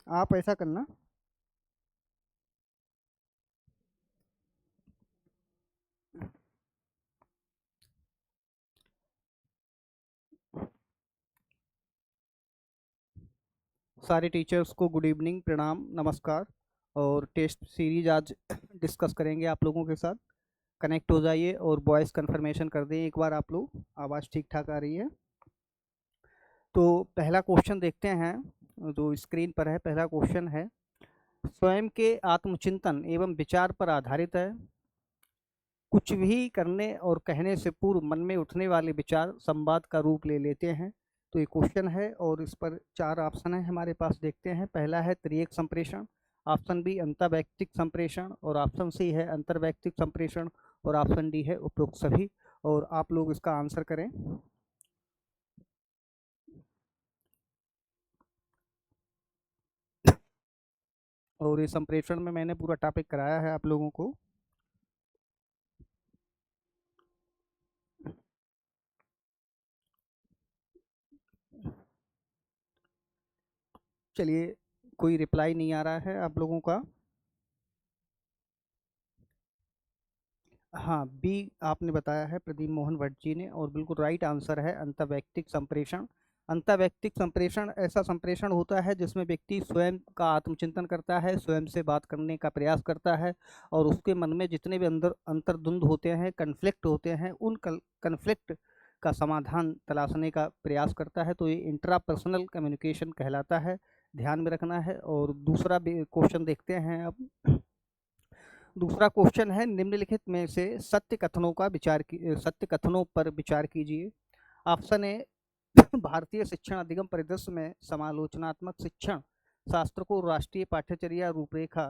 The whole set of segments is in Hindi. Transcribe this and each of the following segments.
आप ऐसा करना, सारे टीचर्स को गुड इवनिंग, प्रणाम, नमस्कार। और टेस्ट सीरीज आज डिस्कस करेंगे आप लोगों के साथ। कनेक्ट हो जाइए और वॉइस कंफर्मेशन कर दें एक बार आप लोग, आवाज़ ठीक ठाक आ रही है। तो पहला क्वेश्चन देखते हैं जो स्क्रीन पर है। पहला क्वेश्चन है, स्वयं के आत्मचिंतन एवं विचार पर आधारित है। कुछ भी करने और कहने से पूर्व मन में उठने वाले विचार संवाद का रूप ले लेते हैं। तो ये क्वेश्चन है और इस पर चार ऑप्शन है हमारे पास, देखते हैं। पहला है त्रिएक संप्रेषण, ऑप्शन बी अंतर्वैयक्तिक संप्रेषण, और ऑप्शन सी है अंतर्वैयक्तिक संप्रेषण, और ऑप्शन डी है उपरोक्त सभी। और आप लोग इसका आंसर करें। और ये संप्रेषण में मैंने पूरा टॉपिक कराया है आप लोगों को। चलिए, कोई रिप्लाई नहीं आ रहा है आप लोगों का। हाँ, बी आपने बताया है प्रदीप मोहन भट्ट जी ने, और बिल्कुल राइट आंसर है अंतर्वैयक्तिक संप्रेषण। अंतर्वैयक्तिक संप्रेषण ऐसा संप्रेषण होता है जिसमें व्यक्ति स्वयं का आत्मचिंतन करता है, स्वयं से बात करने का प्रयास करता है, और उसके मन में जितने भी अंदर अंतर्द्वंद होते हैं, कन्फ्लिक्ट होते हैं, उन कन्फ्लिक्ट का समाधान तलाशने का प्रयास करता है। तो ये इंट्रापर्सनल कम्युनिकेशन कहलाता है, ध्यान में रखना है। और दूसरा क्वेश्चन देखते हैं अब। दूसरा क्वेश्चन है, निम्नलिखित में से सत्य कथनों पर विचार कीजिए। ऑप्शन ए, भारतीय शिक्षण अधिगम परिदृश्य में समालोचनात्मक शिक्षण शास्त्र को राष्ट्रीय पाठ्यचर्या रूपरेखा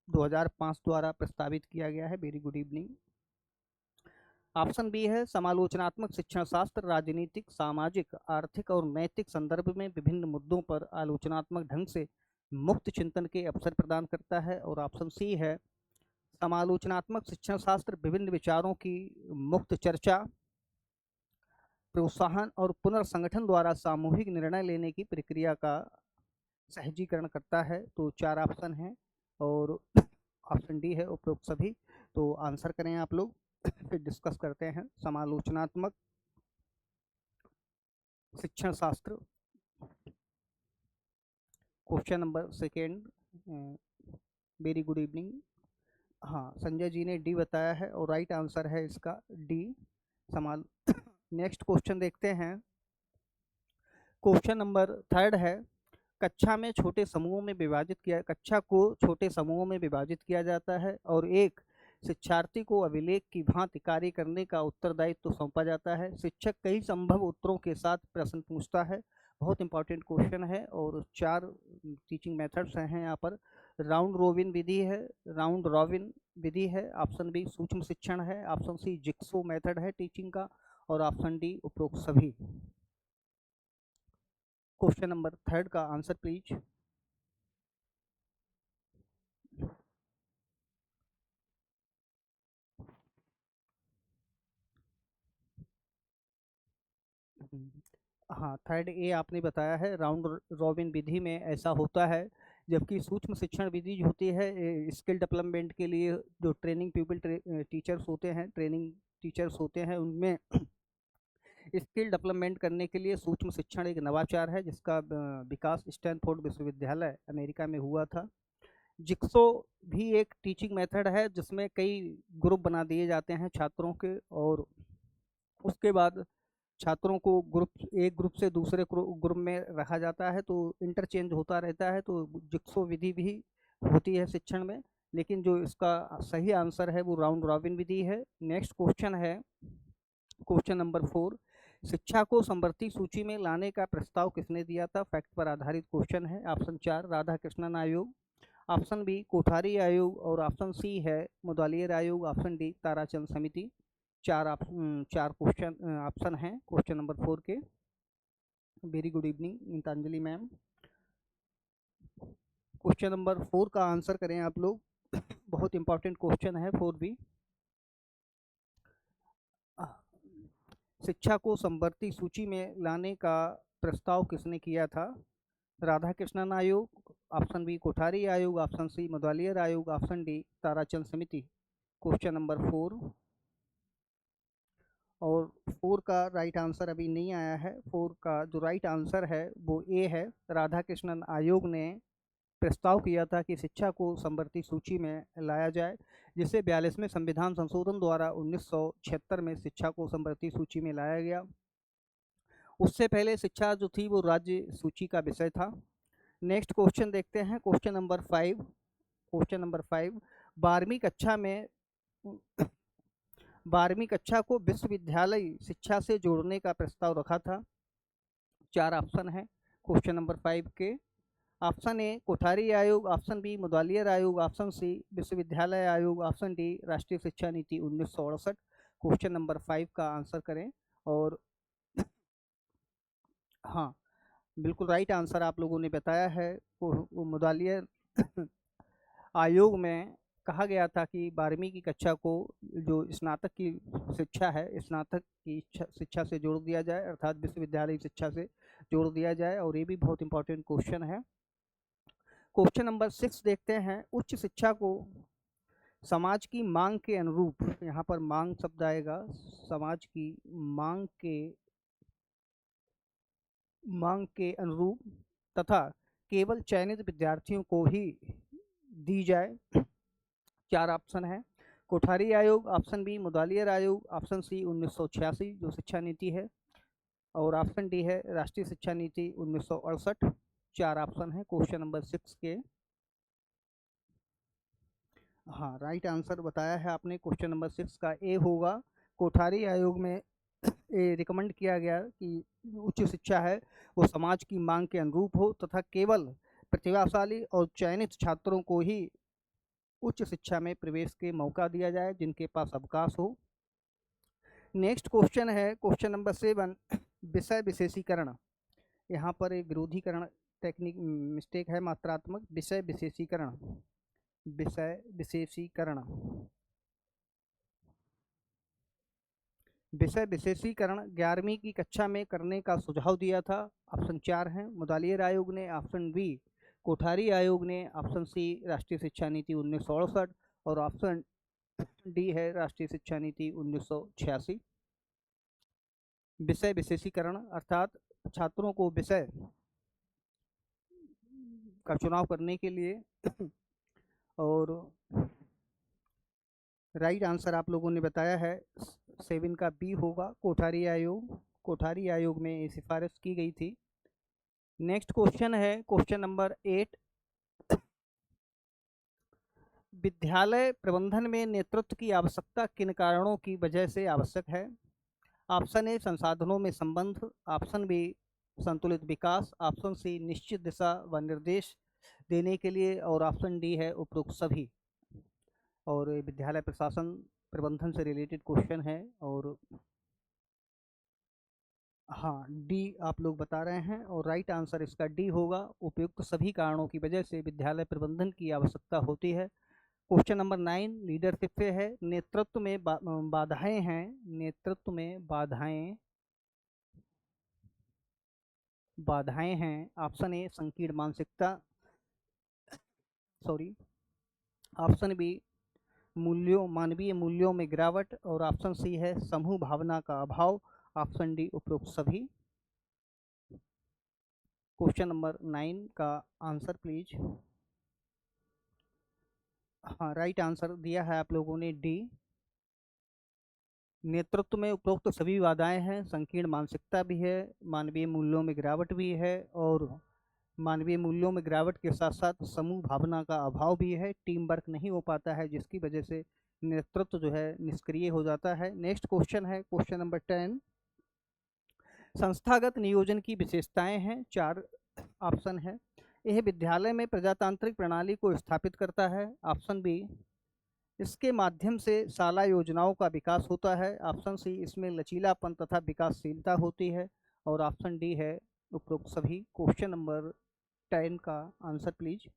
2005 द्वारा प्रस्तावित किया गया है। Very good evening. Option B है, समालोचनात्मक शिक्षण शास्त्र राजनीतिक, सामाजिक, आर्थिक और नैतिक संदर्भ में विभिन्न मुद्दों पर आलोचनात्मक ढंग से मुक्त चिंतन के अवसर प्रदान करता है। और ऑप्शन सी है, समालोचनात्मक शिक्षण शास्त्र विभिन्न विचारों की मुक्त चर्चा, प्रोत्साहन और पुनर्संगठन द्वारा सामूहिक निर्णय लेने की प्रक्रिया का सहजीकरण करता है। तो चार ऑप्शन हैं और ऑप्शन डी है उपरोक्त सभी। तो आंसर करें आप लोग, फिर डिस्कस करते हैं। समालोचनात्मक शिक्षण शास्त्र, question number second. Very good evening. हाँ, संजय जी ने डी बताया है और राइट आंसर है इसका डी, समाल। नेक्स्ट क्वेश्चन देखते हैं। क्वेश्चन नंबर थर्ड है, कक्षा को छोटे समूहों में विभाजित किया जाता है और एक शिक्षार्थी को अभिलेख की भांति कार्य करने का उत्तरदायित्व तो सौंपा जाता है। शिक्षक कई संभव उत्तरों के साथ प्रश्न पूछता है। बहुत इंपॉर्टेंट क्वेश्चन है और चार टीचिंग मेथड्स हैं यहाँ पर। राउंड रोबिन विधि है, राउंड रॉबिन विधि है, ऑप्शन बी सूक्ष्म शिक्षण है, ऑप्शन सी जिक्सो मेथड है टीचिंग का, और ऑप्शन डी उपरोक्त सभी। क्वेश्चन नंबर थर्ड का आंसर प्लीज। हाँ, थर्ड ए आपने बताया है, राउंड रॉबिन विधि में ऐसा होता है। जबकि सूक्ष्म शिक्षण विधि जो होती है स्किल डेवलपमेंट के लिए, जो ट्रेनिंग पीपल टीचर्स होते हैं, ट्रेनिंग टीचर्स होते हैं, उनमें स्किल डेवलपमेंट करने के लिए सूक्ष्म शिक्षण एक नवाचार है जिसका विकास स्टैनफोर्ड विश्वविद्यालय अमेरिका में हुआ था। जिक्सो भी एक टीचिंग मेथड है जिसमें कई ग्रुप बना दिए जाते हैं छात्रों के, और उसके बाद छात्रों को एक ग्रुप से दूसरे ग्रुप में रखा जाता है, तो इंटरचेंज होता रहता है। तो जिक्सो विधि भी होती है शिक्षण में, लेकिन जो इसका सही आंसर है वो राउंड रॉबिन विधि है। नेक्स्ट क्वेश्चन है, क्वेश्चन नंबर 4, शिक्षा को समवर्ती सूची में लाने का प्रस्ताव किसने दिया था? फैक्ट पर आधारित क्वेश्चन है। ऑप्शन 4 राधा कृष्णन आयोग, ऑप्शन बी कोठारी आयोग, और ऑप्शन सी है मुदालियर आयोग, ऑप्शन डी ताराचंद समिति। चार क्वेश्चन ऑप्शन हैं क्वेश्चन नंबर 4 के। Very good evening Geetanjali ma'am. Question number 4 का आंसर करें आप लोग। बहुत इंपॉर्टेंट क्वेश्चन है 4 भी। शिक्षा को समवर्ती सूची में लाने का प्रस्ताव किसने किया था? राधा कृष्णन आयोग, ऑप्शन बी कोठारी आयोग, ऑप्शन सी मुदलियार आयोग, ऑप्शन डी ताराचंद समिति। क्वेश्चन नंबर 4, और 4 का राइट आंसर अभी नहीं आया है। 4 का जो राइट आंसर है वो ए है। राधा कृष्णन आयोग ने प्रस्ताव किया था कि शिक्षा को समवर्ती सूची में लाया जाए, जिसे 42वें संविधान संशोधन द्वारा 1976 में शिक्षा को समवर्ती सूची में लाया गया। उससे पहले शिक्षा जो थी वो राज्य सूची का विषय था। नेक्स्ट क्वेश्चन देखते हैं, क्वेश्चन नंबर 5। क्वेश्चन नंबर 5, 12वीं कक्षा में 12वीं कक्षा को विश्वविद्यालय शिक्षा से जोड़ने का प्रस्ताव रखा था। 4 ऑप्शन है क्वेश्चन नंबर 5 के। ऑप्शन ए कोठारी आयोग, ऑप्शन बी मुदलियार आयोग, ऑप्शन सी विश्वविद्यालय आयोग, ऑप्शन डी राष्ट्रीय शिक्षा नीति 1968। क्वेश्चन नंबर 5 का आंसर करें। और हाँ, बिल्कुल राइट आंसर आप लोगों ने बताया है। वो मुदलियार आयोग में कहा गया था कि 12वीं की कक्षा को जो स्नातक की शिक्षा है, स्नातक की शिक्षा से जोड़ दिया जाए, अर्थात विश्वविद्यालय शिक्षा से जोड़ दिया जाए। और ये भी बहुत इंपॉर्टेंट क्वेश्चन है। क्वेश्चन नंबर 6 देखते हैं, उच्च शिक्षा को समाज की मांग के अनुरूप, यहाँ पर मांग शब्द आएगा, समाज की मांग के अनुरूप तथा केवल चयनित विद्यार्थियों को ही दी जाए। 4 ऑप्शन है, कोठारी आयोग, ऑप्शन बी मुदलियार आयोग, ऑप्शन सी 1986 जो शिक्षा नीति है, और ऑप्शन डी है राष्ट्रीय शिक्षा नीति 1968। 4 ऑप्शन है क्वेश्चन नंबर 6 के। हाँ, राइट आंसर बताया है आपने। क्वेश्चन नंबर 6 का ए होगा। कोठारी आयोग में ये रिकमेंड किया गया कि उच्च शिक्षा है वो समाज की मांग के अनुरूप हो तथा केवल प्रतिभाशाली और चयनित छात्रों को ही उच्च शिक्षा में प्रवेश के मौका दिया जाए, जिनके पास अवकाश हो। नेक्स्ट क्वेश्चन है क्वेश्चन नंबर 7, विषय विशेषीकरण। यहाँ पर एक विरोधीकरण टेक्निक मिस्टेक है, मात्रात्मक। विषय विशेषीकरण, विषय विशेषीकरण, विषय विशेषीकरण 11वीं की कक्षा में करने का सुझाव दिया था। ऑप्शन 4 हैं, मुदलियार आयोग ने, ऑप्शन बी कोठारी आयोग ने, ऑप्शन सी राष्ट्रीय शिक्षा नीति 1968, और ऑप्शन डी है राष्ट्रीय शिक्षा नीति 1986। विषय विशेषीकरण अर्थात छात्रों को विषय का चुनाव करने के लिए। और राइट आंसर आप लोगों ने बताया है 7 का बी होगा, कोठारी आयोग। कोठारी आयोग में ये सिफारिश की गई थी। नेक्स्ट क्वेश्चन है क्वेश्चन नंबर 8, विद्यालय प्रबंधन में नेतृत्व की आवश्यकता किन कारणों की वजह से आवश्यक है। ऑप्शन ए संसाधनों में संबंध, ऑप्शन बी संतुलित विकास, ऑप्शन सी निश्चित दिशा व निर्देश देने के लिए, और ऑप्शन डी है उपरोक्त सभी। और विद्यालय प्रशासन प्रबंधन से रिलेटेड क्वेश्चन है। और हाँ, डी आप लोग बता रहे हैं, और राइट आंसर इसका डी होगा। उपयुक्त सभी कारणों की वजह से विद्यालय प्रबंधन की आवश्यकता होती है। क्वेश्चन नंबर 9 लीडरशिप पे है। नेतृत्व में बाधाएं हैं, नेतृत्व में बाधाएं हैं। ऑप्शन ए संकीर्ण मानसिकता, सॉरी, ऑप्शन बी मानवीय मूल्यों में गिरावट, और ऑप्शन सी है समूह भावना का अभाव, ऑप्शन डी उपरोक्त सभी। क्वेश्चन नंबर 9 का आंसर प्लीज। हाँ, राइट आंसर दिया है आप लोगों ने डी। नेतृत्व में उपरोक्त सभी बाधाएं हैं, संकीर्ण मानसिकता भी है, मानवीय मूल्यों में गिरावट भी है, और मानवीय मूल्यों में गिरावट के साथ साथ समूह भावना का अभाव भी है। टीम वर्क नहीं हो पाता है, जिसकी वजह से नेतृत्व जो है निष्क्रिय हो जाता है। नेक्स्ट क्वेश्चन है क्वेश्चन नंबर 10, संस्थागत नियोजन की विशेषताएं हैं। 4 ऑप्शन है। यह विद्यालय में प्रजातांत्रिक प्रणाली को स्थापित करता है, ऑप्शन बी इसके माध्यम से शाला योजनाओं का विकास होता है, ऑप्शन सी इसमें लचीलापन तथा विकासशीलता होती है, और ऑप्शन डी है उपरोक्त सभी। क्वेश्चन नंबर 10 का आंसर प्लीज।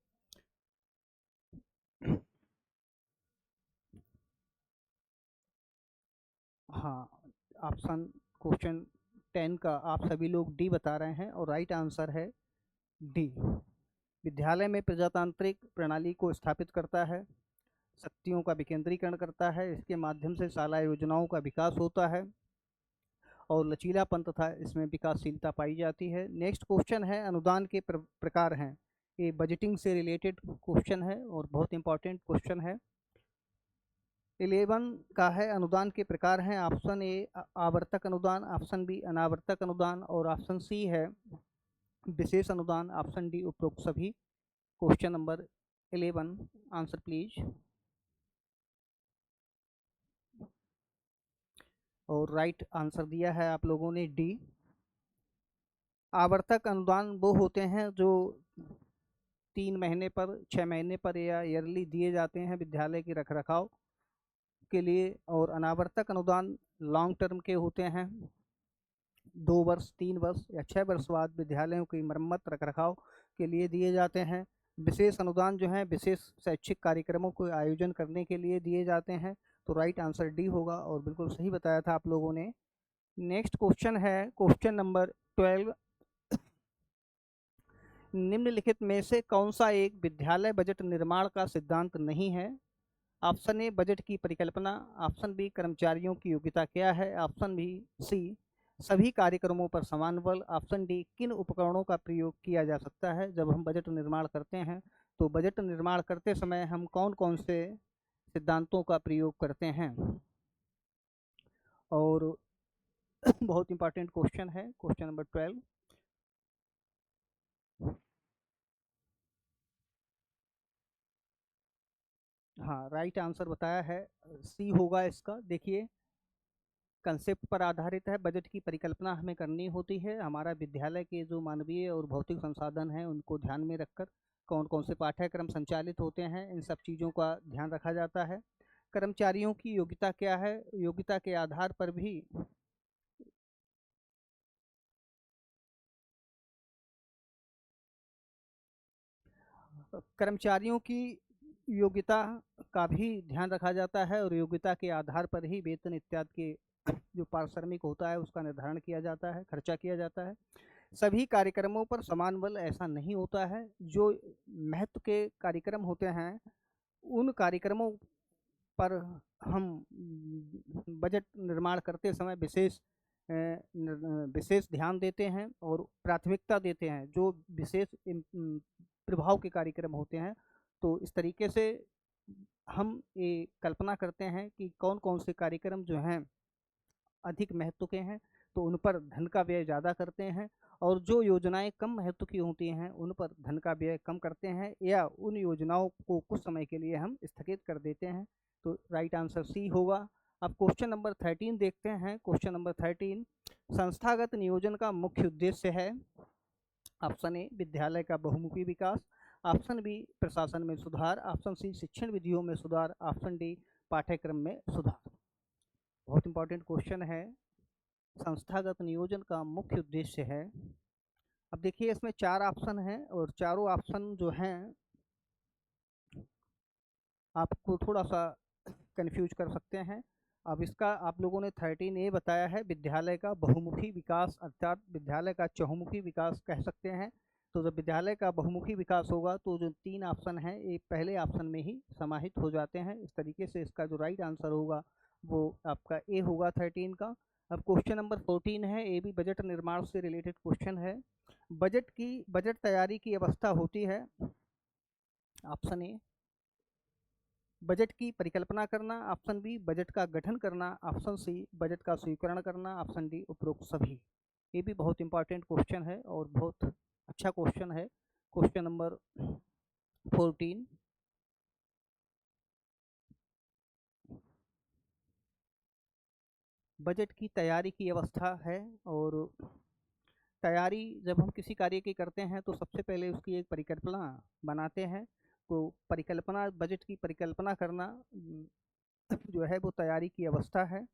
हाँ, ऑप्शन क्वेश्चन 10 का आप सभी लोग डी बता रहे हैं, और राइट आंसर है डी, विद्यालय में प्रजातांत्रिक प्रणाली को स्थापित करता है, शक्तियों का विकेंद्रीकरण करता है, इसके माध्यम से शाला योजनाओं का विकास होता है और लचीलापन तथा इसमें विकासशीलता पाई जाती है। नेक्स्ट क्वेश्चन है, अनुदान के प्रकार हैं। ये बजटिंग से रिलेटेड क्वेश्चन है और बहुत इंपॉर्टेंट क्वेश्चन है। 11 का है, अनुदान के प्रकार हैं। ऑप्शन ए आवर्तक अनुदान, ऑप्शन बी अनावर्तक अनुदान और ऑप्शन सी है विशेष अनुदान, ऑप्शन डी उपरोक्त सभी। Question number 11, answer please. और राइट आंसर दिया है आप लोगों ने डी। आवर्तक अनुदान वो होते हैं जो 3 महीने पर, 6 महीने पर या ईयरली दिए जाते हैं विद्यालय के रखरखाव के लिए। और अनावर्तक अनुदान लॉन्ग टर्म के होते हैं, 2 वर्ष, 3 वर्ष या 6 वर्ष बाद विद्यालयों की मरम्मत रखरखाव के लिए दिए जाते हैं। विशेष अनुदान जो है विशेष शैक्षिक कार्यक्रमों को आयोजन करने के लिए दिए जाते हैं। तो राइट आंसर डी होगा और बिल्कुल सही बताया था आप लोगों ने। नेक्स्ट क्वेश्चन है क्वेश्चन नंबर 12, निम्नलिखित में से कौन सा एक विद्यालय बजट निर्माण का सिद्धांत नहीं है? ऑप्शन ए बजट की परिकल्पना, ऑप्शन बी कर्मचारियों की योग्यता क्या है, ऑप्शन बी सी सभी कार्यक्रमों पर समान बल, ऑप्शन डी किन उपकरणों का प्रयोग किया जा सकता है जब हम बजट निर्माण करते हैं। तो बजट निर्माण करते समय हम कौन कौन से सिद्धांतों का प्रयोग करते हैं? और बहुत इंपॉर्टेंट क्वेश्चन है क्वेश्चन नंबर 12। हाँ, राइट आंसर बताया है, सी होगा इसका। देखिए, कंसेप्ट पर आधारित है। बजट की परिकल्पना हमें करनी होती है, हमारा विद्यालय के जो मानवीय और भौतिक संसाधन हैं उनको ध्यान में रखकर कौन कौन से पाठ्यक्रम संचालित होते हैं, इन सब चीज़ों का ध्यान रखा जाता है। कर्मचारियों की योग्यता क्या है, योग्यता के आधार पर भी कर्मचारियों की योग्यता का भी ध्यान रखा जाता है और योग्यता के आधार पर ही वेतन इत्यादि के जो पारिश्रमिक होता है उसका निर्धारण किया जाता है, खर्चा किया जाता है। सभी कार्यक्रमों पर समान बल ऐसा नहीं होता है। जो महत्व के कार्यक्रम होते हैं उन कार्यक्रमों पर हम बजट निर्माण करते समय विशेष ध्यान देते हैं और प्राथमिकता देते हैं जो विशेष प्रभाव के कार्यक्रम होते हैं। तो इस तरीके से हम ये कल्पना करते हैं कि कौन कौन से कार्यक्रम जो हैं अधिक महत्व के हैं तो उन पर धन का व्यय ज़्यादा करते हैं, और जो योजनाएं कम महत्व की होती हैं उन पर धन का व्यय कम करते हैं या उन योजनाओं को कुछ समय के लिए हम स्थगित कर देते हैं। तो राइट आंसर सी होगा। अब क्वेश्चन नंबर 13 देखते हैं। क्वेश्चन नंबर 13, संस्थागत नियोजन का मुख्य उद्देश्य है। ऑप्शन ए विद्यालय का बहुमुखी विकास, ऑप्शन बी प्रशासन में सुधार, ऑप्शन सी शिक्षण विधियों में सुधार, ऑप्शन डी पाठ्यक्रम में सुधार। बहुत इंपॉर्टेंट क्वेश्चन है। संस्थागत नियोजन का मुख्य उद्देश्य है। अब देखिए, इसमें 4 ऑप्शन हैं और चारों ऑप्शन जो हैं आपको थोड़ा सा कंफ्यूज कर सकते हैं। अब इसका आप लोगों ने 13A बताया है विद्यालय का बहुमुखी विकास, अर्थात विद्यालय का चहुमुखी विकास कह सकते हैं। तो जब विद्यालय का बहुमुखी विकास होगा तो जो 3 ऑप्शन हैं ये पहले ऑप्शन में ही समाहित हो जाते हैं। इस तरीके से इसका जो राइट आंसर होगा वो आपका ए होगा 13 का। अब क्वेश्चन नंबर 14 है, ये भी बजट निर्माण से रिलेटेड क्वेश्चन है। बजट तैयारी की अवस्था होती है। ऑप्शन ए बजट की परिकल्पना करना, ऑप्शन बी बजट का गठन करना, ऑप्शन सी बजट का स्वीकरण करना, ऑप्शन डी उपरोक्त सभी। ये भी बहुत इंपॉर्टेंट क्वेश्चन है और बहुत अच्छा क्वेश्चन है। क्वेश्चन नंबर 14, बजट की तैयारी की अवस्था है। और तैयारी जब हम किसी कार्य की करते हैं तो सबसे पहले उसकी एक परिकल्पना बनाते हैं। तो परिकल्पना, बजट की परिकल्पना करना जो है वो तैयारी की अवस्था है।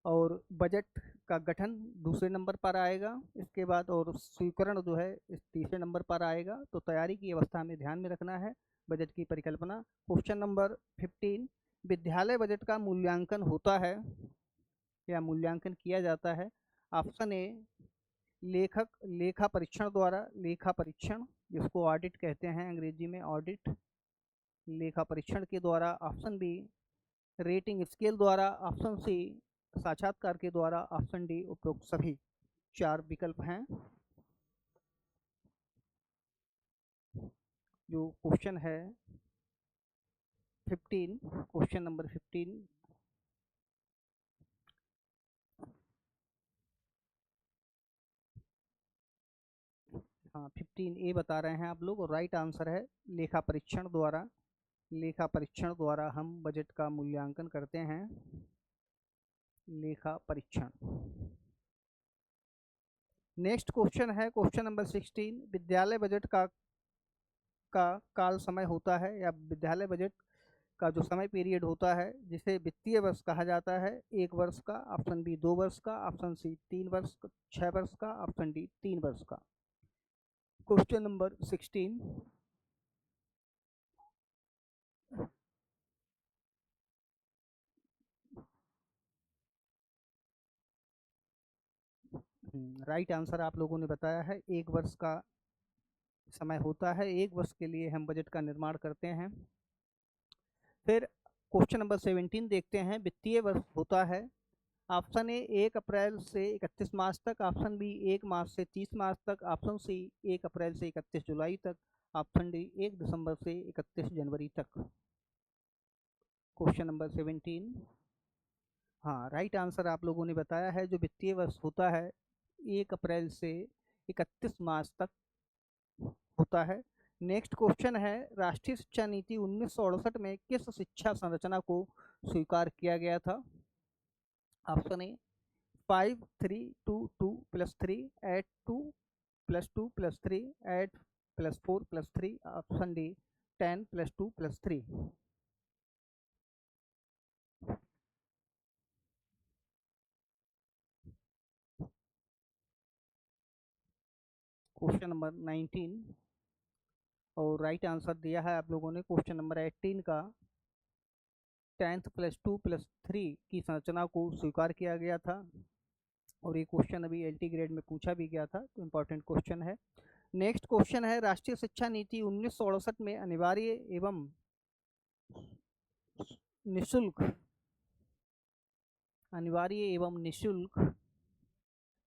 और बजट का गठन दूसरे नंबर पर आएगा इसके बाद, और स्वीकरण जो है इस तीसरे नंबर पर आएगा। तो तैयारी की अवस्था में ध्यान में रखना है बजट की परिकल्पना। क्वेश्चन नंबर 15, विद्यालय बजट का मूल्यांकन होता है या मूल्यांकन किया जाता है। ऑप्शन ए लेखा परीक्षण द्वारा, लेखा परीक्षण जिसको ऑडिट कहते हैं अंग्रेजी में, ऑडिट, लेखा परीक्षण के द्वारा। ऑप्शन बी रेटिंग स्केल द्वारा। ऑप्शन सी साक्षात्कार के द्वारा। ऑप्शन डी उपरोक्त सभी। 4 विकल्प हैं। जो क्वेश्चन है 15, क्वेश्चन नंबर 15, हाँ 15 ए बता रहे हैं आप लोग, और राइट आंसर है लेखा परीक्षण द्वारा। लेखा परीक्षण द्वारा हम बजट का मूल्यांकन करते हैं। लेखा परीक्षण। नेक्स्ट क्वेश्चन है क्वेश्चन नंबर 16, विद्यालय बजट का काल समय होता है, या विद्यालय बजट का जो समय पीरियड होता है जिसे वित्तीय वर्ष कहा जाता है, 1 वर्ष का। ऑप्शन बी 2 वर्ष का। ऑप्शन सी 3 वर्ष, 6 वर्ष का। ऑप्शन डी 3 वर्ष का। Question number 16। राइट आंसर आप लोगों ने बताया है, 1 वर्ष का समय होता है। 1 वर्ष के लिए हम बजट का निर्माण करते हैं। फिर क्वेश्चन नंबर 17 देखते हैं, वित्तीय वर्ष होता है। ऑप्शन ए 1 अप्रैल से 31 मार्च तक। ऑप्शन बी 1 मार्च से 30 मार्च तक। ऑप्शन सी 1 अप्रैल से 31 जुलाई तक। ऑप्शन डी 1 दिसंबर से 31 जनवरी तक। Question number 17। हाँ राइट आंसर आप लोगों ने बताया है, जो वित्तीय वर्ष होता है 1 अप्रैल से 31 मार्च तक होता है। नेक्स्ट क्वेश्चन है, राष्ट्रीय शिक्षा नीति 1968 में किस शिक्षा संरचना को स्वीकार किया गया था? Option A 5 3 2 2 plus 3 8 2 plus 2 plus 3 8 plus 4 plus 3। Option D 10 plus 2 plus 3। Question number 19, और राइट आंसर दिया है आप लोगों ने क्वेश्चन नंबर 18 का, 10th प्लस 2 प्लस 3 की संरचना को स्वीकार किया गया था। और ये क्वेश्चन अभी एलटी ग्रेड में पूछा भी गया था, तो इम्पोर्टेंट क्वेश्चन है। नेक्स्ट क्वेश्चन है, राष्ट्रीय शिक्षा नीति 1968 में निःशुल्क अनिवार्य एवं निःशुल्क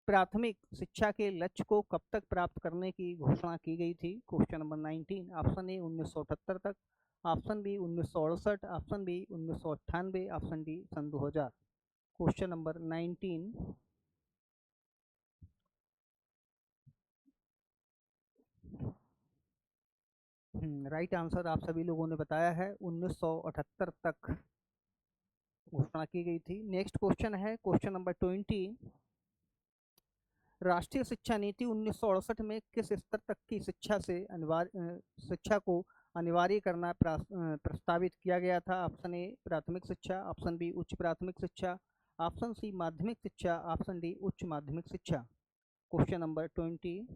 प्राथमिक शिक्षा के लक्ष्य को कब तक प्राप्त करने की घोषणा की गई थी? Question number 19। ऑप्शन ए 1978 तक। Option B 1968। Option B 1998। Option D सन 2000। Question number 19। राइट आंसर आप सभी लोगों ने बताया है, 1978 तक घोषणा की गई थी। नेक्स्ट क्वेश्चन है क्वेश्चन नंबर 20, राष्ट्रीय शिक्षा नीति 1968 में किस स्तर तक की शिक्षा को अनिवार्य करना प्रस्तावित किया गया था? ऑप्शन ए प्राथमिक शिक्षा। ऑप्शन बी उच्च प्राथमिक शिक्षा। ऑप्शन सी माध्यमिक शिक्षा। ऑप्शन डी उच्च माध्यमिक शिक्षा। Question number 20।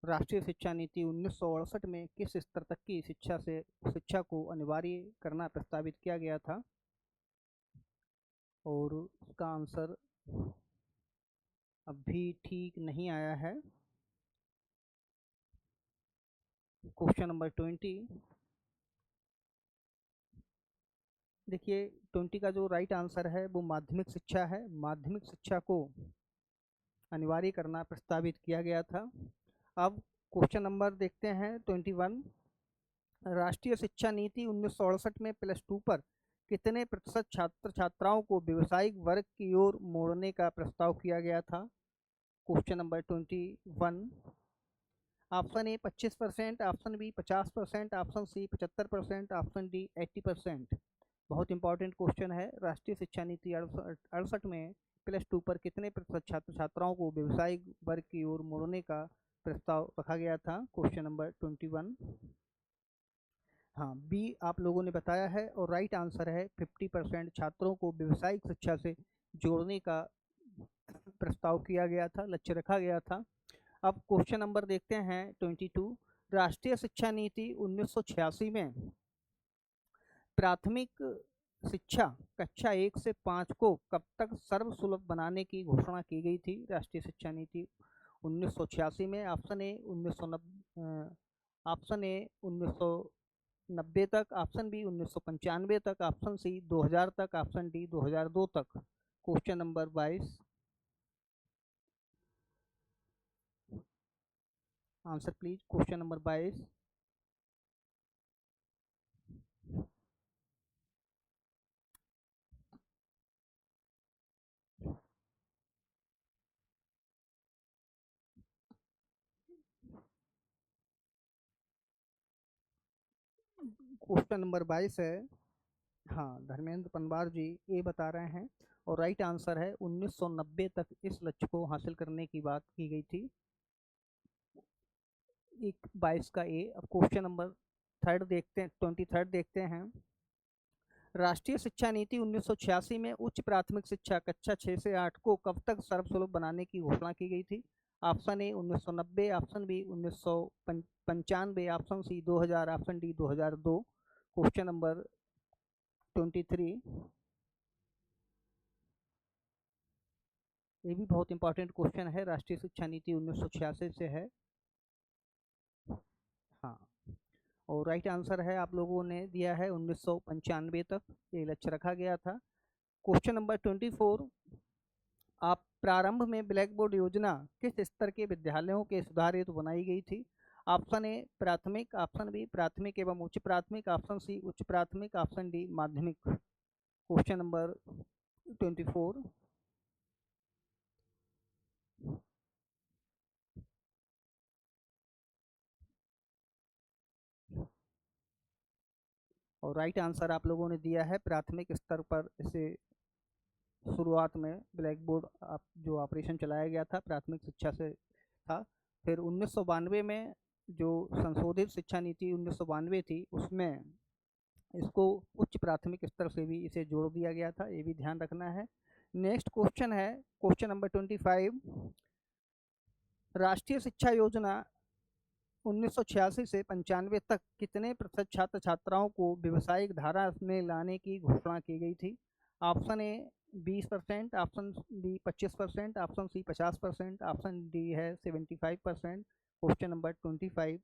राष्ट्रीय शिक्षा नीति 1968 में किस स्तर तक की शिक्षा को अनिवार्य करना प्रस्तावित किया गया था? और उसका आंसर अभी ठीक नहीं आया है। Question number 20। देखिए 20 का जो राइट आंसर है वो माध्यमिक शिक्षा है। माध्यमिक शिक्षा को अनिवार्य करना प्रस्तावित किया गया था। अब क्वेश्चन नंबर देखते हैं 21, राष्ट्रीय शिक्षा नीति 1968 में +2 पर कितने प्रतिशत छात्र छात्राओं को व्यावसायिक वर्ग की ओर मोड़ने का प्रस्ताव किया गया था? Question number 21। Option A 25%। Option B 50%। Option C 75%। Option D 80%। बहुत इंपॉर्टेंट क्वेश्चन है। राष्ट्रीय शिक्षा नीति 68 में +2 पर कितने प्रतिशत छात्र छात्राओं को व्यावसायिक वर्ग की ओर मोड़ने का प्रस्ताव रखा गया था? Question number 21। हाँ बी आप लोगों ने बताया है, और राइट आंसर है 50% छात्रों को व्यावसायिक शिक्षा से जोड़ने का प्रस्ताव किया गया था, लक्ष्य रखा गया था। अब क्वेश्चन नंबर देखते हैं 22, राष्ट्रीय शिक्षा नीति 1986 में प्राथमिक शिक्षा कक्षा 1 से 5 को कब तक सर्वसुलभ बनाने की घोषणा की गई थी? राष्ट्रीय शिक्षा नीति 1986 में ऑप्शन ए 1990, ऑप्शन ए 1990 तक, ऑप्शन बी 1995 तक, ऑप्शन सी 2000 तक, ऑप्शन डी 2002 तक। Question number 22, answer please. Question number 22। Question number 22 है, हाँ, धर्मेंद्र पंवार जी ये बता रहे हैं, और राइट आंसर है 1990 तक इस लक्ष्य को हासिल करने की बात की गई थी। एक 22 का ए। अब क्वेश्चन नंबर थर्ड देखते हैं, 23 देखते हैं। राष्ट्रीय शिक्षा नीति 1986 में उच्च प्राथमिक शिक्षा कक्षा 6 से 8 को कब तक सर्वसुलभ बनाने की घोषणा की गई थी? Option A 1990, option B 1995, option C 2000, option D 2002। Question number 23, ये भी बहुत इंपॉर्टेंट क्वेश्चन है, राष्ट्रीय शिक्षा नीति 1986 से है। हाँ, और राइट आंसर है आप लोगों ने दिया है 1995 तक ये लक्ष्य रखा गया था। क्वेश्चन नंबर 24, आप प्रारंभ में ब्लैक बोर्ड योजना किस स्तर के विद्यालयों के सुधार हेतु बनाई गई थी? ऑप्शन ए प्राथमिक, ऑप्शन बी प्राथमिक एवं उच्च प्राथमिक, ऑप्शन सी उच्च प्राथमिक, ऑप्शन डी माध्यमिक। क्वेश्चन नंबर 24, और राइट आंसर आप लोगों ने दिया है प्राथमिक स्तर पर इसे शुरुआत में ब्लैक बोर्ड आप जो ऑपरेशन चलाया गया था प्राथमिक शिक्षा से था। फिर 1992 में जो संशोधित शिक्षा नीति 1992 थी उसमें इसको उच्च प्राथमिक स्तर से भी इसे जोड़ दिया गया था, ये भी ध्यान रखना है। नेक्स्ट क्वेश्चन है, क्वेश्चन नंबर 25, राष्ट्रीय शिक्षा योजना 1986 से 95 तक कितने प्रतिशत छात्र छात्राओं को व्यवसायिक धारा में लाने की घोषणा की गई थी? Option A 20%, option B 25%, option C 50%, option D है 75%। Question number 25,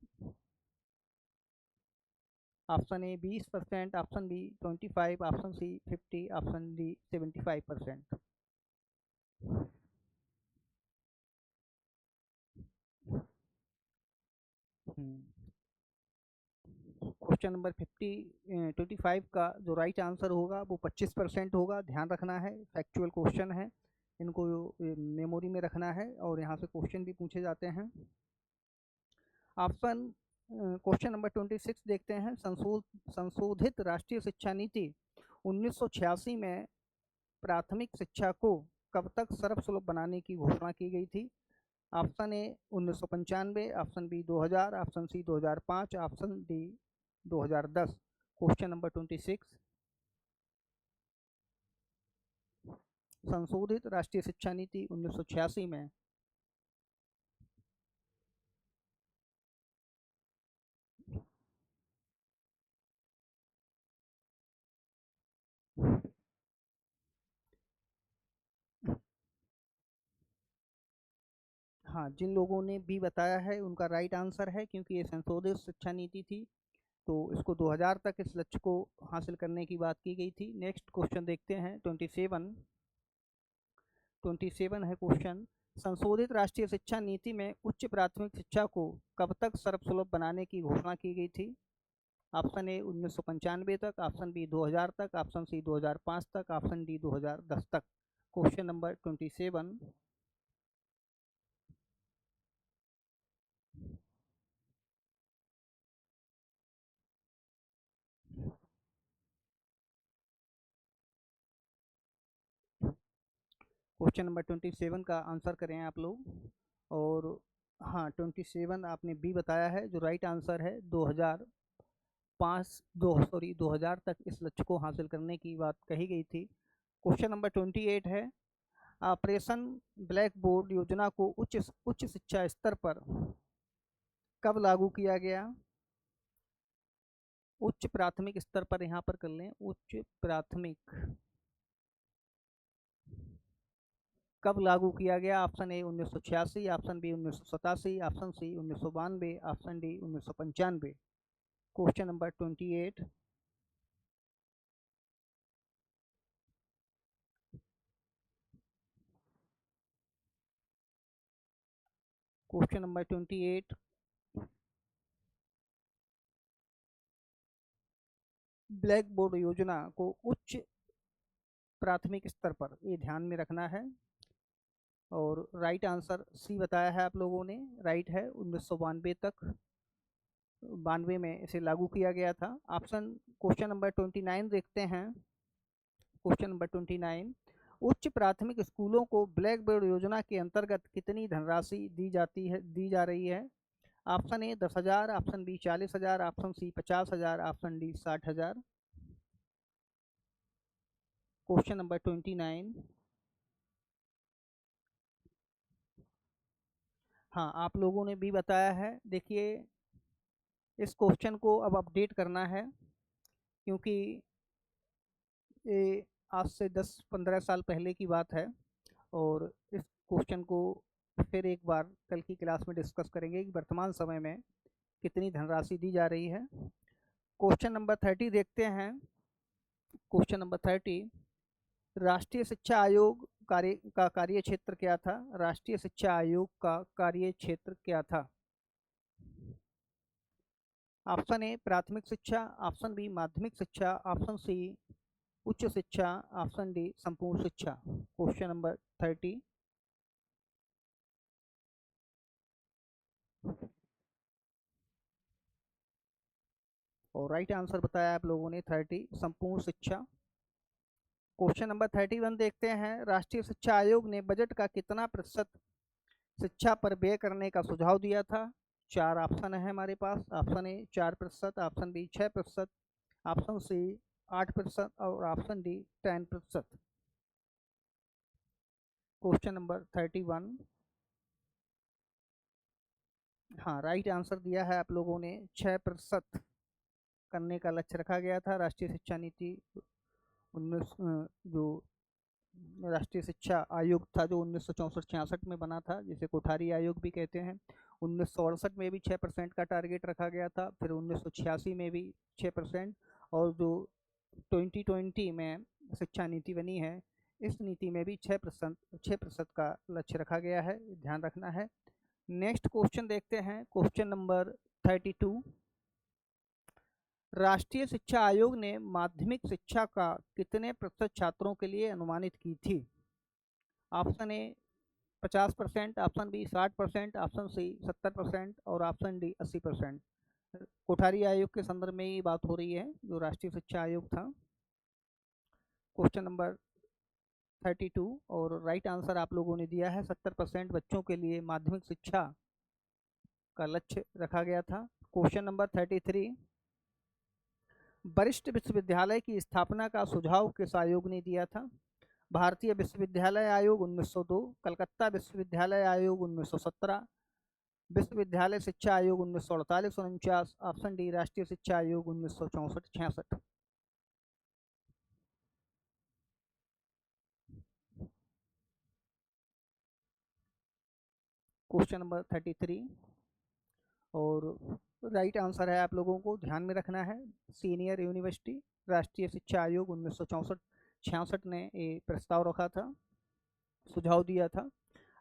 option A 20%, option B 25, option C 50, option D 75%। Question number 25 का जो राइट आंसर होगा वो 25% होगा, ध्यान रखना है, फैक्चुअल क्वेश्चन है, इनको मेमोरी में रखना है और यहाँ से क्वेश्चन भी पूछे जाते हैं। ऑप्शन क्वेश्चन नंबर 26 देखते हैं, संशोधित राष्ट्रीय शिक्षा नीति 1986 में प्राथमिक शिक्षा को कब तक सर्वसुलभ बनाने की घोषणा की गई थी? Option A 1995, option B 2000, option C 2005, option D 2010। Question number 26, संशोधित राष्ट्रीय शिक्षा नीति 1986 में हाँ, जिन लोगों ने बी बताया है उनका राइट आंसर है, क्योंकि ये संशोधित शिक्षा नीति थी तो इसको 2000 तक इस लक्ष्य को हासिल करने की बात की गई थी। नेक्स्ट क्वेश्चन देखते हैं 27 है क्वेश्चन, संशोधित राष्ट्रीय शिक्षा नीति में उच्च प्राथमिक शिक्षा को कब तक सर्वसुलभ बनाने की घोषणा की गई थी? ऑप्शन ए 1995 तक, ऑप्शन बी 2000 तक, ऑप्शन सी 2005 तक, ऑप्शन डी 2010 तक। क्वेश्चन नंबर 27, क्वेश्चन नंबर 27 का आंसर करें आप लोग। और हाँ, 27 आपने बी बताया है, जो राइट आंसर है 2000 तक इस लक्ष्य को हासिल करने की बात कही गई थी। क्वेश्चन नंबर 28 है, ऑपरेशन ब्लैक बोर्ड योजना को उच्च उच्च शिक्षा स्तर पर कब लागू किया गया? उच्च प्राथमिक स्तर पर यहाँ पर कर लें, उच्च प्राथमिक कब लागू किया गया? Option A 1986, option B 1987, option C 1992, option D 1995। Question number 28। Question number 28। Blackboard योजना को उच्च प्राथमिक स्तर पर, ये ध्यान में रखना है। और राइट आंसर सी बताया है आप लोगों ने, राइट है। 1992 तक, 92 में इसे लागू किया गया था। ऑप्शन क्वेश्चन नंबर 29 देखते हैं। क्वेश्चन नंबर 29, उच्च प्राथमिक स्कूलों को ब्लैक बोर्ड योजना के अंतर्गत कितनी धनराशि दी जा रही है? Option A 10,000, option B 40,000, option C 50,000, option D 60,000। Question number 29। हाँ, आप लोगों ने भी बताया है। देखिए, इस क्वेश्चन को अब अपडेट करना है, क्योंकि ये आज से 10-15 साल पहले की बात है। और इस क्वेश्चन को फिर एक बार कल की क्लास में डिस्कस करेंगे कि वर्तमान समय में कितनी धनराशि दी जा रही है। क्वेश्चन नंबर 30 देखते हैं। क्वेश्चन नंबर 30, राष्ट्रीय शिक्षा आयोग का कार्य क्षेत्र क्या था? राष्ट्रीय शिक्षा आयोग का कार्य क्षेत्र क्या था? ऑप्शन ए प्राथमिक शिक्षा, ऑप्शन बी माध्यमिक शिक्षा, ऑप्शन सी उच्च शिक्षा, ऑप्शन डी संपूर्ण शिक्षा। Question number 30। और राइट आंसर बताया आप लोगों ने 30, संपूर्ण शिक्षा। क्वेश्चन नंबर 31 देखते हैं। राष्ट्रीय शिक्षा आयोग ने बजट का कितना प्रतिशत शिक्षा पर व्यय करने का सुझाव दिया था? चार ऑप्शन है हमारे पास। Option A 4%, option B 6%, option C 8% और ऑप्शन डी 10%। Question number 31। हाँ, राइट आंसर दिया है आप लोगों ने, 6% करने का लक्ष्य रखा गया था। राष्ट्रीय शिक्षा नीति 19 जो राष्ट्रीय शिक्षा आयोग था, जो 1964-66 में बना था, जिसे कोठारी आयोग भी कहते हैं। 1968 में भी 6% का टारगेट रखा गया था, फिर 1986 में भी 6%, और जो 2020 में शिक्षा नीति बनी है, इस नीति में भी 6% का लक्ष्य रखा गया है, ध्यान रखना है। नेक्स्ट क्वेश्चन देखते हैं। क्वेश्चन नंबर 32, राष्ट्रीय शिक्षा आयोग ने माध्यमिक शिक्षा का कितने प्रतिशत छात्रों के लिए अनुमानित की थी? Option A 50%, option B 60%, option C 70% और ऑप्शन डी 80%। कोठारी आयोग के संदर्भ में ये बात हो रही है, जो राष्ट्रीय शिक्षा आयोग था। क्वेश्चन नंबर 32, और राइट आंसर आप लोगों ने दिया है, 70% बच्चों के लिए माध्यमिक शिक्षा का लक्ष्य रखा गया था। क्वेश्चन नंबर 33, वरिष्ठ विश्वविद्यालय की स्थापना का सुझाव किस आयोग ने दिया था? भारतीय विश्वविद्यालय आयोग 1902, कलकत्ता विश्वविद्यालय आयोग 1917, विश्वविद्यालय शिक्षा आयोग 1948-49, ऑप्शन डी राष्ट्रीय शिक्षा आयोग 1964-66। क्वेश्चन नंबर 33, और राइट आंसर है आप लोगों को ध्यान में रखना है, सीनियर यूनिवर्सिटी। राष्ट्रीय शिक्षा आयोग 1964-66 ने ये प्रस्ताव रखा था, सुझाव दिया था।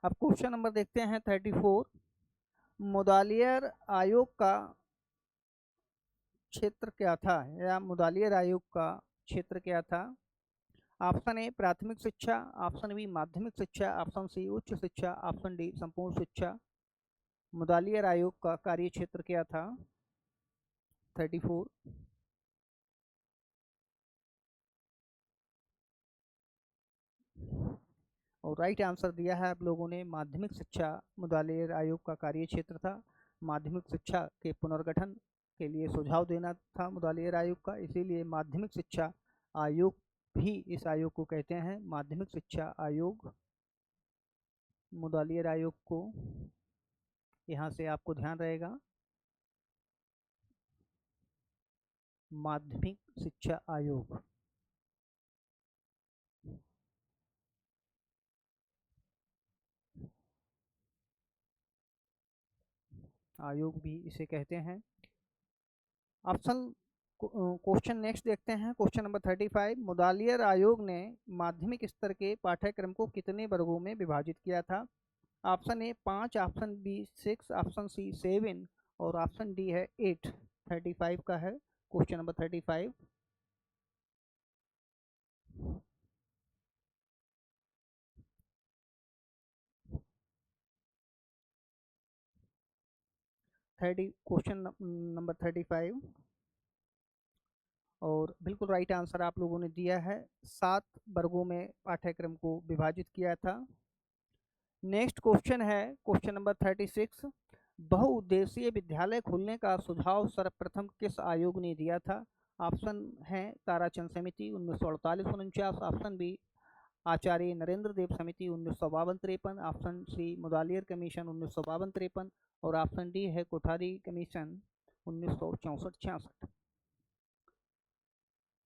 अब क्वेश्चन नंबर देखते हैं 34, मुदालियर आयोग का क्षेत्र क्या था, या मुदालियर आयोग का क्षेत्र क्या था? ऑप्शन ए प्राथमिक शिक्षा, ऑप्शन बी माध्यमिक शिक्षा, ऑप्शन सी उच्च शिक्षा, ऑप्शन डी संपूर्ण शिक्षा। मुदालियर आयोग का कार्य क्षेत्र क्या था? 34। और राइट आंसर दिया है आप लोगों ने, माध्यमिक शिक्षा मुदालियर आयोग का कार्य क्षेत्र था। माध्यमिक शिक्षा के पुनर्गठन के लिए सुझाव देना था मुदालियर आयोग का, इसीलिए माध्यमिक शिक्षा आयोग भी इस आयोग को कहते हैं, माध्यमिक शिक्षा आयोग। मुदालियर आयोग को यहाँ से आपको ध्यान रहेगा। माध्यमिक शिक्षा आयोग। आयोग भी इसे कहते हैं। ऑप्शन क्वेश्चन नेक्स्ट देखते हैं। क्वेश्चन नंबर 35, मुदालियर आयोग ने माध्यमिक स्तर के पाठ्यक्रम को कितने वर्गों में विभाजित किया था? Option A 5, option B 6, option C 7 और ऑप्शन डी है 8। 35 का है क्वेश्चन नंबर 35। 30 क्वेश्चन नंबर 35 और बिल्कुल राइट आंसर आप लोगों ने दिया है। 7 वर्गों में पाठ्यक्रम को विभाजित किया था। नेक्स्ट क्वेश्चन है क्वेश्चन नंबर 36, बहुउद्देशीय विद्यालय खोलने का सुझाव सर्वप्रथम किस आयोग ने दिया था? ऑप्शन है ताराचंद समिति 1948-49, ऑप्शन बी आचार्य नरेंद्र देव समिति 1952-53, ऑप्शन सी मुदालियर कमीशन 1952-53 और ऑप्शन डी है कोठारी कमीशन 1964-66।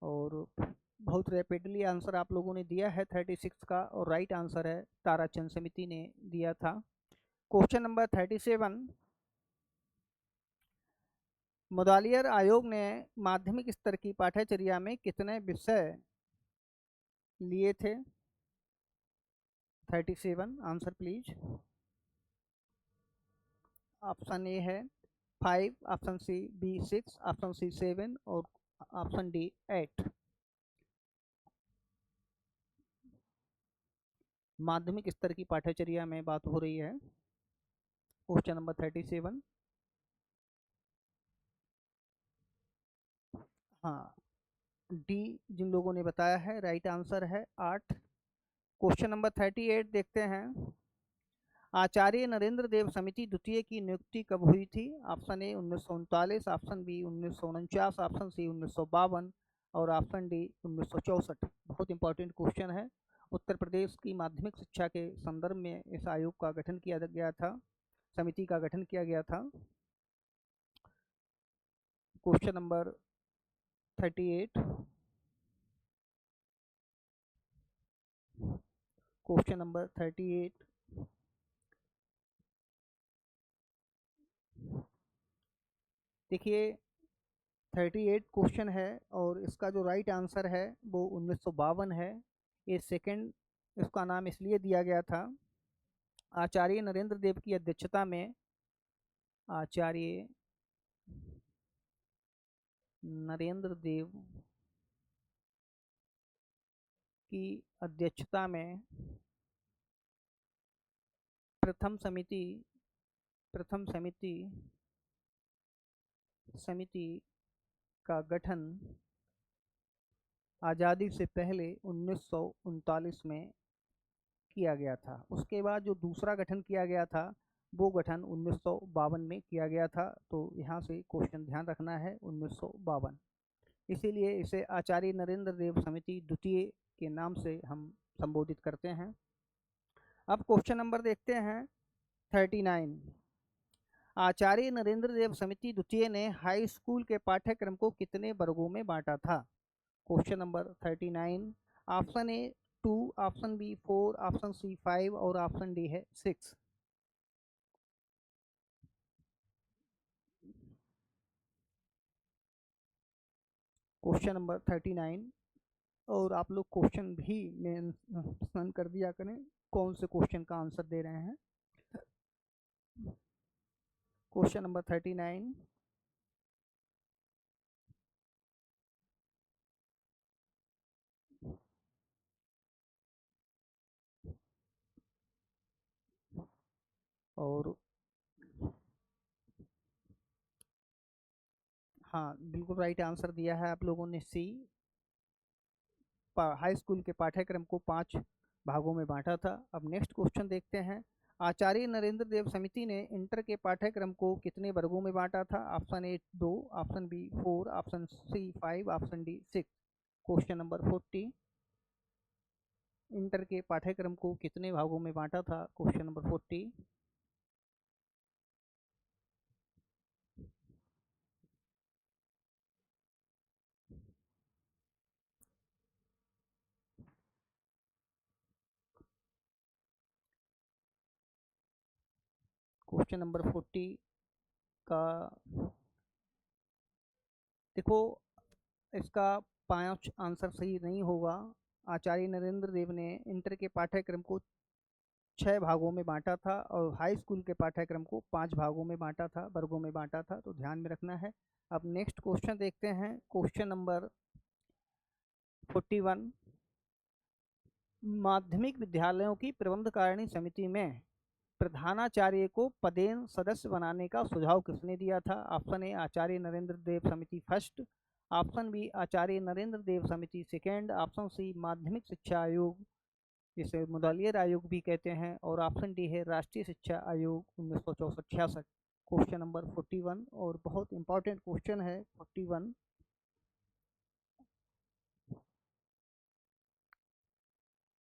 और बहुत रैपिडली आंसर आप लोगों ने दिया है 36 का और राइट आंसर है ताराचंद समिति ने दिया था। क्वेश्चन नंबर 37, मुदालियर आयोग ने माध्यमिक स्तर की पाठ्यचर्या में कितने विषय लिए थे? 37 आंसर प्लीज। ऑप्शन ए है 5, option C B 6, option C 7 और ऑप्शन डी 8। माध्यमिक स्तर की पाठ्यचर्या में बात हो रही है। Question number 37। हाँ, डी जिन लोगों ने बताया है राइट आंसर है 8। क्वेश्चन नंबर 38 देखते हैं। आचार्य नरेंद्र देव समिति द्वितीय की नियुक्ति कब हुई थी? Option A 1939, option B 1949, option C 1952 और ऑप्शन डी 1964। बहुत इंपॉर्टेंट क्वेश्चन है। उत्तर प्रदेश की माध्यमिक शिक्षा के संदर्भ में इस आयोग का गठन किया गया था, समिति का गठन किया गया था। Question number 38। क्वेश्चन नंबर 38 देखिए 38 क्वेश्चन है और इसका जो राइट आंसर है वो 1952 है। ये सेकंड इसका नाम इसलिए दिया गया था, आचार्य नरेंद्र देव की अध्यक्षता में, आचार्य नरेंद्र देव की अध्यक्षता में प्रथम समिति समिति का गठन आज़ादी से पहले 1939 में किया गया था। उसके बाद जो दूसरा गठन किया गया था वो गठन 1952 में किया गया था। तो यहाँ से क्वेश्चन ध्यान रखना है 1952, इसीलिए इसे आचार्य नरेंद्र देव समिति द्वितीय के नाम से हम संबोधित करते हैं। अब क्वेश्चन नंबर देखते हैं 39, आचार्य नरेंद्र देव समिति द्वितीय ने हाई स्कूल के पाठ्यक्रम को कितने वर्गों में बांटा था? Question number 39, option A 2, option B 4, option C 5 और ऑप्शन डी है 6। क्वेश्चन नंबर 39 और आप लोग क्वेश्चन भी मेंशन कर दिया करें कौन से क्वेश्चन का आंसर दे रहे हैं। क्वेश्चन नंबर 39, और हाँ बिल्कुल राइट आंसर दिया है आप लोगों ने, सी, हाई स्कूल के पाठ्यक्रम को 5 भागों में बांटा था। अब नेक्स्ट क्वेश्चन देखते हैं। आचार्य नरेंद्र देव समिति ने इंटर के पाठ्यक्रम को कितने वर्गों में बांटा था? Option A 2, option B 4, option C 5, option D 6। Question number 40, inter के पाठ्यक्रम को कितने भागों में बांटा था? Question number 40। क्वेश्चन नंबर 40 का देखो, इसका 5 आंसर सही नहीं होगा। आचार्य नरेंद्र देव ने इंटर के पाठ्यक्रम को 6 भागों में बांटा था और हाई स्कूल के पाठ्यक्रम को 5 भागों में बांटा था, वर्गों में बांटा था, तो ध्यान में रखना है। अब नेक्स्ट क्वेश्चन देखते हैं, क्वेश्चन नंबर 41। माध्यमिक विद्यालयों की प्रबंधकारिणी समिति में प्रधानाचार्य को पदेन सदस्य बनाने का सुझाव किसने दिया था? ऑप्शन ए आचार्य नरेंद्र देव समिति फर्स्ट, ऑप्शन बी आचार्य नरेंद्र देव समिति सेकेंड, ऑप्शन सी माध्यमिक शिक्षा आयोग जिसे मुदालियर आयोग भी कहते हैं, और ऑप्शन डी है राष्ट्रीय शिक्षा आयोग 1964-66। क्वेश्चन नंबर 41 और बहुत इंपॉर्टेंट क्वेश्चन है 41।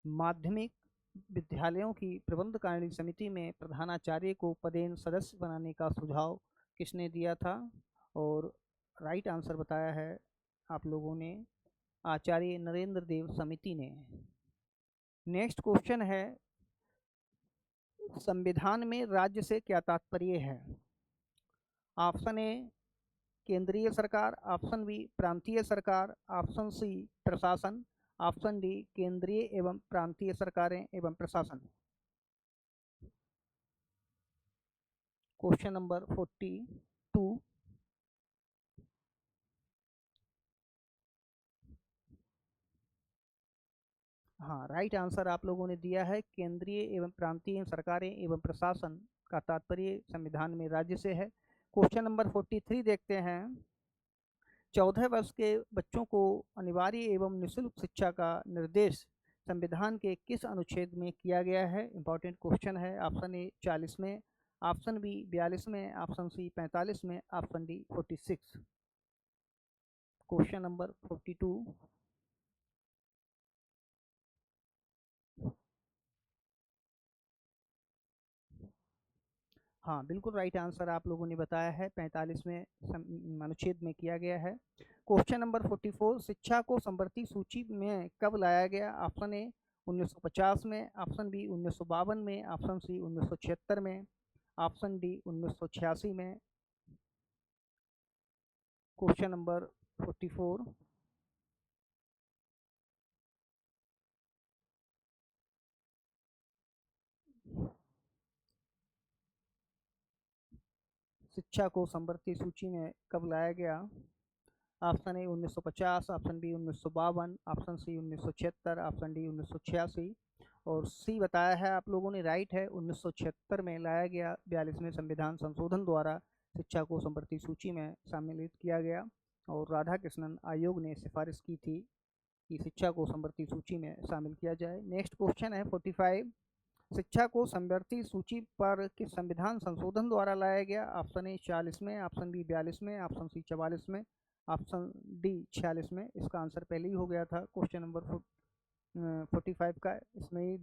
माध्यमिक विद्यालयों की प्रबंधकारिणी समिति में प्रधानाचार्य को पदेन सदस्य बनाने का सुझाव किसने दिया था? और राइट आंसर बताया है आप लोगों ने आचार्य नरेंद्र देव समिति ने। नेक्स्ट क्वेश्चन है, संविधान में राज्य से क्या तात्पर्य है? ऑप्शन ए केंद्रीय सरकार, ऑप्शन बी प्रांतीय सरकार, ऑप्शन सी प्रशासन, ऑप्शन डी केंद्रीय एवं प्रांतीय सरकारें एवं प्रशासन। Question number 42। हाँ, राइट आंसर आप लोगों ने दिया है केंद्रीय एवं प्रांतीय सरकारें एवं प्रशासन का तात्पर्य संविधान में राज्य से है। क्वेश्चन नंबर 43 देखते हैं, 14 वर्ष के बच्चों को अनिवार्य एवं निःशुल्क शिक्षा का निर्देश संविधान के किस अनुच्छेद में किया गया है? इंपॉर्टेंट क्वेश्चन है। ऑप्शन ए 40 में, ऑप्शन बी 42 में, ऑप्शन सी 45 में, ऑप्शन डी 46। Question number 42। हाँ, बिल्कुल राइट आंसर आप लोगों ने बताया है, 45वें अनुच्छेद में किया गया है। क्वेश्चन नंबर 44, शिक्षा को समवर्ती सूची में कब लाया गया? ऑप्शन ए 1950 में, ऑप्शन बी 1952 में, ऑप्शन सी 1976 में, ऑप्शन डी 1986 में। Question number 44। शिक्षा को समवर्ती सूची में कब लाया गया? Option A 1950, option B 1952, option C 1976, option D 1986 और सी बताया है आप लोगों ने राइट है, 1976 में लाया गया। 42वें संविधान संशोधन द्वारा शिक्षा को समवर्ती सूची में सम्मिलित किया गया और राधा कृष्णन आयोग ने सिफारिश की थी कि शिक्षा को समवर्ती सूची में शामिल किया जाए। नेक्स्ट क्वेश्चन है 45, शिक्षा को समवर्ती सूची पर किस संविधान संशोधन द्वारा लाया गया? ऑप्शन ए 40 में, ऑप्शन बी 42 में, ऑप्शन सी 44 में, ऑप्शन डी 46 में। इसका आंसर पहले ही हो गया था क्वेश्चन नंबर 45 का, इसमें ही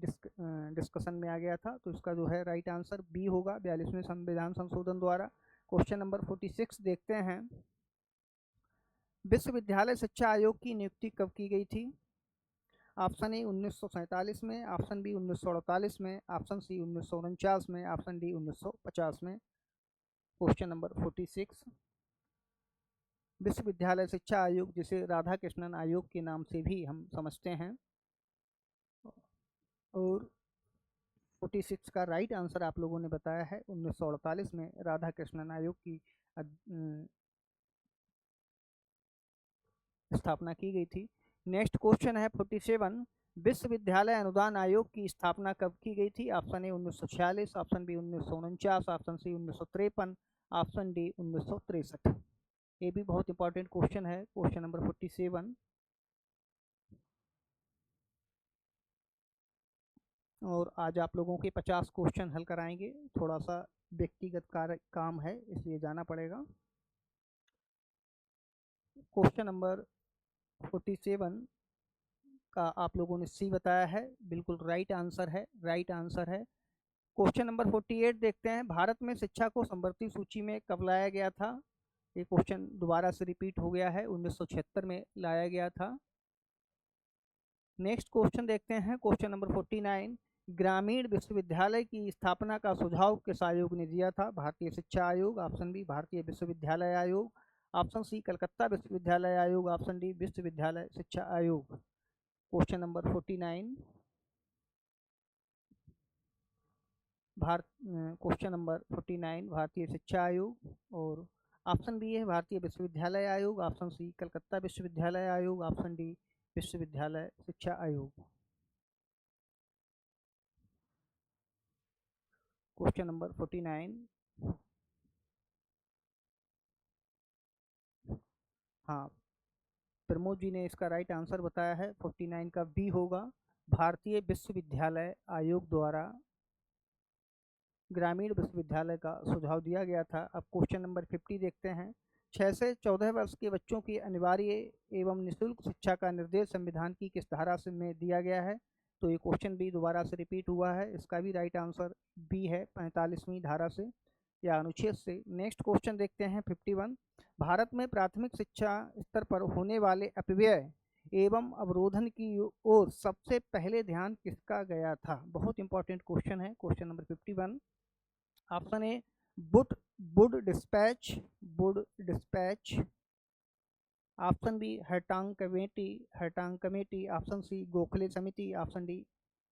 डिस्कशन में आ गया था, तो इसका जो है राइट आंसर बी होगा, 42वें संविधान संशोधन द्वारा। क्वेश्चन नंबर 46 देखते हैं, विश्वविद्यालय शिक्षा आयोग की नियुक्ति कब की गई थी? ऑप्शन ए 1947 में, ऑप्शन बी 1948 में, ऑप्शन सी 1949 में, ऑप्शन डी 1950 में। क्वेश्चन नंबर 46, विश्वविद्यालय शिक्षा आयोग जिसे राधा कृष्णन आयोग के नाम से भी हम समझते हैं, और 46 का राइट आंसर आप लोगों ने बताया है, 1948 में राधा कृष्णन आयोग की स्थापना की गई थी। नेक्स्ट क्वेश्चन है 47, विश्वविद्यालय अनुदान आयोग की स्थापना कब की गई थी? Option A 1946, option B 1949, option C 1953, option D 1963। ये भी बहुत इंपॉर्टेंट क्वेश्चन है, क्वेश्चन नंबर 47। और आज आप लोगों के 50 क्वेश्चन हल कराएंगे, थोड़ा सा व्यक्तिगत कार्य काम है इसलिए जाना पड़ेगा। क्वेश्चन नंबर 47 का आप लोगों ने सी बताया है, बिल्कुल राइट आंसर है, राइट आंसर है। क्वेश्चन नंबर 48 देखते हैं, भारत में शिक्षा को समवर्ती सूची में कब लाया गया था? ये क्वेश्चन दोबारा से रिपीट हो गया है, 1976 में लाया गया था। नेक्स्ट क्वेश्चन देखते हैं, क्वेश्चन नंबर 49, ग्रामीण विश्वविद्यालय की स्थापना का सुझाव किस आयोग ने दिया था? भारतीय शिक्षा आयोग, ऑप्शन बी भारतीय विश्वविद्यालय आयोग, ऑप्शन सी कलकत्ता विश्वविद्यालय आयोग, ऑप्शन डी विश्वविद्यालय शिक्षा आयोग। क्वेश्चन नंबर 49 क्वेश्चन नंबर 49 भारतीय शिक्षा आयोग, और ऑप्शन बी है भारतीय विश्वविद्यालय आयोग, ऑप्शन सी कलकत्ता विश्वविद्यालय आयोग, ऑप्शन डी विश्वविद्यालय शिक्षा आयोग। Question number 49। हाँ, प्रमोद जी ने इसका राइट आंसर बताया है, 49 का बी होगा। भारतीय विश्वविद्यालय आयोग द्वारा ग्रामीण विश्वविद्यालय का सुझाव दिया गया था। अब क्वेश्चन नंबर 50 देखते हैं। 6 से 14 वर्ष के बच्चों की अनिवार्य एवं निःशुल्क शिक्षा का निर्देश संविधान की किस धारा से में दिया गया है? तो ये क्वेश्चन भी दोबारा से रिपीट हुआ है, इसका भी राइट आंसर बी है, 45वीं धारा से या अनुच्छेद से। नेक्स्ट क्वेश्चन देखते हैं 51। भारत में प्राथमिक शिक्षा स्तर पर होने वाले अपव्यय एवं अवरोधन की ओर सबसे पहले ध्यान किसका गया था? बहुत इंपॉर्टेंट क्वेश्चन है। Question number 51। ऑप्शन ए बुट Wood despatch Wood despatch, option B Hartog committee, option C Gokhale समिति, ऑप्शन डी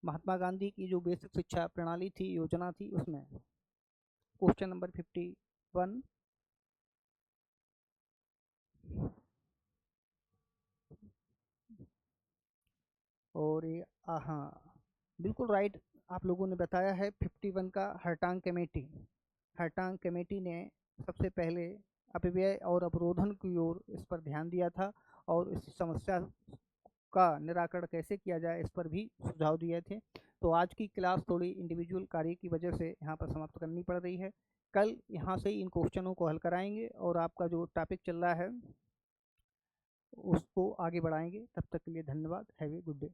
महात्मा गांधी की जो बेसिक शिक्षा प्रणाली थी, योजना थी, उसमें। Question number 51। और ये हाँ, बिल्कुल राइट आप लोगों ने बताया है। 51 का हरटांग कमेटी ने सबसे पहले अपव्यय और अवरोधन की ओर इस पर ध्यान दिया था, और इस समस्या का निराकरण कैसे किया जाए इस पर भी सुझाव दिए थे। तो आज की क्लास थोड़ी इंडिविजुअल कार्य की वजह से यहाँ पर समाप्त करनी पड़ रही है। कल यहाँ से इन क्वेश्चनों को हल कराएंगे और आपका जो टॉपिक चल रहा है उसको आगे बढ़ाएंगे। तब तक के लिए धन्यवाद। Have a good day.